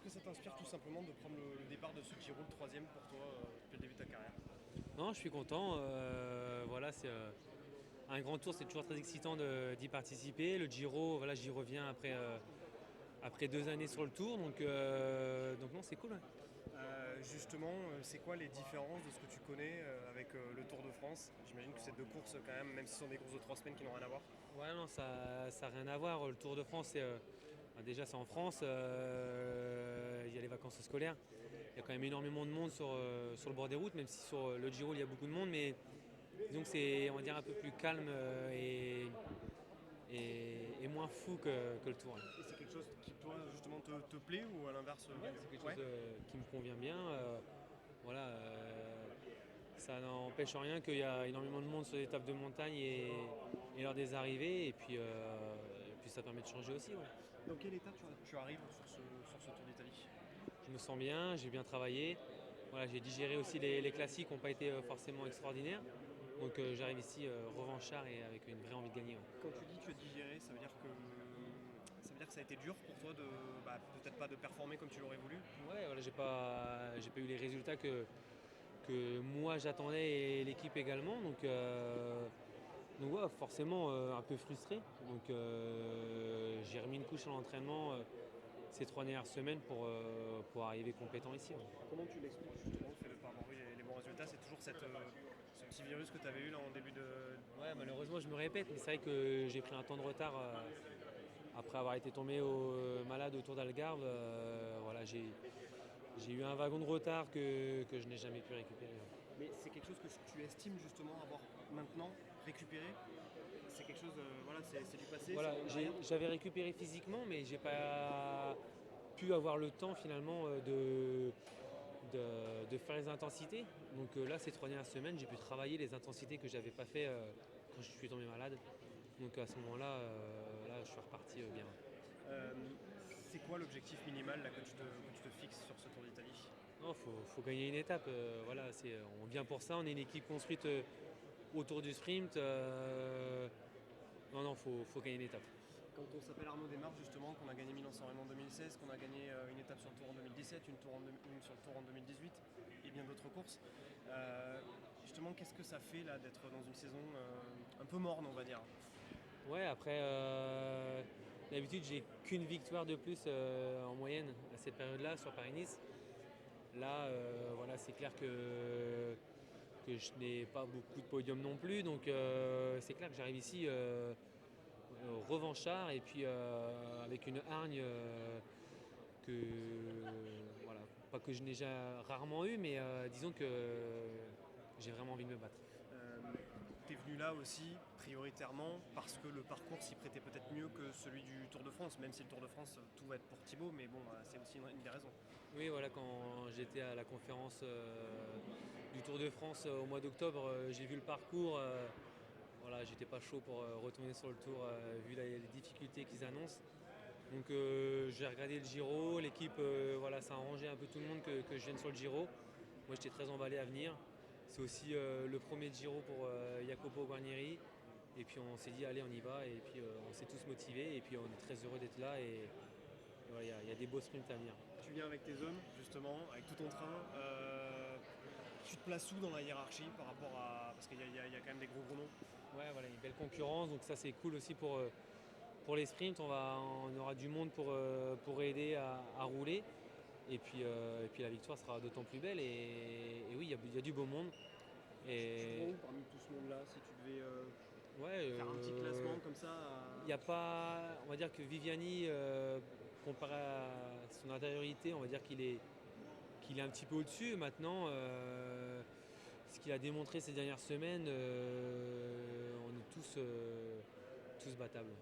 que ça t'inspire tout simplement de prendre le départ de ce Giro, le troisième pour toi depuis le début de ta carrière? Non, je suis content. Voilà, c'est un grand tour, c'est toujours très excitant d'y participer. Le Giro, voilà, j'y reviens après 2 années sur le tour, donc non, c'est cool. Ouais. Justement, c'est quoi les différences de ce que tu connais avec le Tour de France? J'imagine que c'est deux courses quand même si ce sont des courses de 3 semaines qui n'ont rien à voir. Ouais, non, ça n'a rien à voir. Le Tour de France, déjà c'est en France. Il y a les vacances scolaires. Il y a quand même énormément de monde sur le bord des routes, même si sur le Giro il y a beaucoup de monde, mais disons que c'est, on va dire, un peu plus calme et moins fou que le Tour. Ouais. Et c'est quelque chose qui toi justement te plaît ou à l'inverse? Ouais, c'est quelque Ouais. chose qui me convient bien. Voilà, ça n'empêche en rien qu'il y a énormément de monde sur les étapes de montagne et lors des arrivées. Et puis ça permet de changer aussi. Ouais. Dans quelle étape tu arrives sur ce Tour d'Italie? Je me sens bien, j'ai bien travaillé. Voilà, j'ai digéré aussi les classiques qui n'ont pas été forcément extraordinaires. Donc j'arrive ici revanchard et avec une vraie envie de gagner. Ouais. Quand tu dis tu as digéré, ça veut dire que ça a été dur pour toi de peut-être pas de performer comme tu l'aurais voulu. Ouais, voilà, j'ai pas eu les résultats que moi j'attendais et l'équipe également. Donc ouais, forcément un peu frustré. Donc j'ai remis une couche à l'entraînement ces 3 dernières semaines pour arriver compétent ici. Ouais. Comment tu l'expliques justement le fait de ne pas avoir eu les bons résultats? C'est toujours ce petit virus que tu avais eu là en début de. Ouais, malheureusement je me répète, mais c'est vrai que j'ai pris un temps de retard après avoir été tombé malade autour d'Algarve. Voilà, j'ai eu un wagon de retard que je n'ai jamais pu récupérer. Ouais. Mais c'est quelque chose que tu estimes justement avoir maintenant récupéré? C'est quelque chose, voilà, c'est du passé, Voilà, c'est en arrière. j'avais récupéré physiquement, mais j'ai pas pu avoir le temps finalement de faire les intensités. Donc là, ces 3 dernières semaines, j'ai pu travailler les intensités que j'avais pas fait quand je suis tombé malade. Donc à ce moment-là, là, je suis reparti bien. Euh, c'est quoi l'objectif minimal là, que tu te fixes sur ce Tour d'Italie? Non, faut gagner une étape. Voilà, on vient pour ça. On est une équipe construite autour du sprint. Non, faut gagner une étape. Quand on s'appelle Arnaud Desmarres, justement, qu'on a gagné Milan-San Remo en 2016, qu'on a gagné une étape sur le Tour en 2017, une sur le Tour en 2018 et bien d'autres courses, justement, qu'est-ce que ça fait là d'être dans une saison un peu morne, on va dire? Ouais, après, d'habitude, j'ai qu'une victoire de plus en moyenne à cette période-là sur Paris-Nice. Là, voilà, c'est clair que je n'ai pas beaucoup de podiums non plus. Donc, c'est clair que j'arrive ici revanchard et puis avec une hargne que, voilà, pas que je n'ai rarement eu, mais disons que j'ai vraiment envie de me battre. Euh, T'es venu là aussi prioritairement parce que le parcours s'y prêtait peut-être mieux que celui du Tour de France, même si le Tour de France, tout va être pour Thibaut, mais bon, c'est aussi une des raisons. Oui, voilà, quand j'étais à la conférence du Tour de France au mois d'octobre, j'ai vu le parcours. Voilà, j'étais pas chaud pour retourner sur le Tour vu les difficultés qu'ils annoncent. Donc j'ai regardé le Giro, l'équipe voilà, ça a arrangé un peu tout le monde que je vienne sur le Giro. Moi j'étais très emballé à venir. C'est aussi le premier Giro pour Jacopo Guarnieri. Et puis on s'est dit allez on y va et puis on s'est tous motivés et puis on est très heureux d'être là et voilà, il y a des beaux sprints à venir. Tu viens avec tes hommes, justement, avec tout ton train. Tu te places où dans la hiérarchie par rapport à. Parce qu'il y a quand même des gros noms. Ouais, voilà, une belle concurrence, donc ça c'est cool aussi pour les sprints. On aura du monde pour aider à rouler. Et puis la victoire sera d'autant plus belle. Et oui, il y a du beau monde. Tu te rends Et où parmi tout ce monde-là si tu devais ouais, faire un petit classement comme ça il n'y a pas. On va dire que Viviani, comparé à son intériorité, on va dire qu'il est un petit peu au-dessus. Maintenant, ce qu'il a démontré ces dernières semaines, on est tous battables.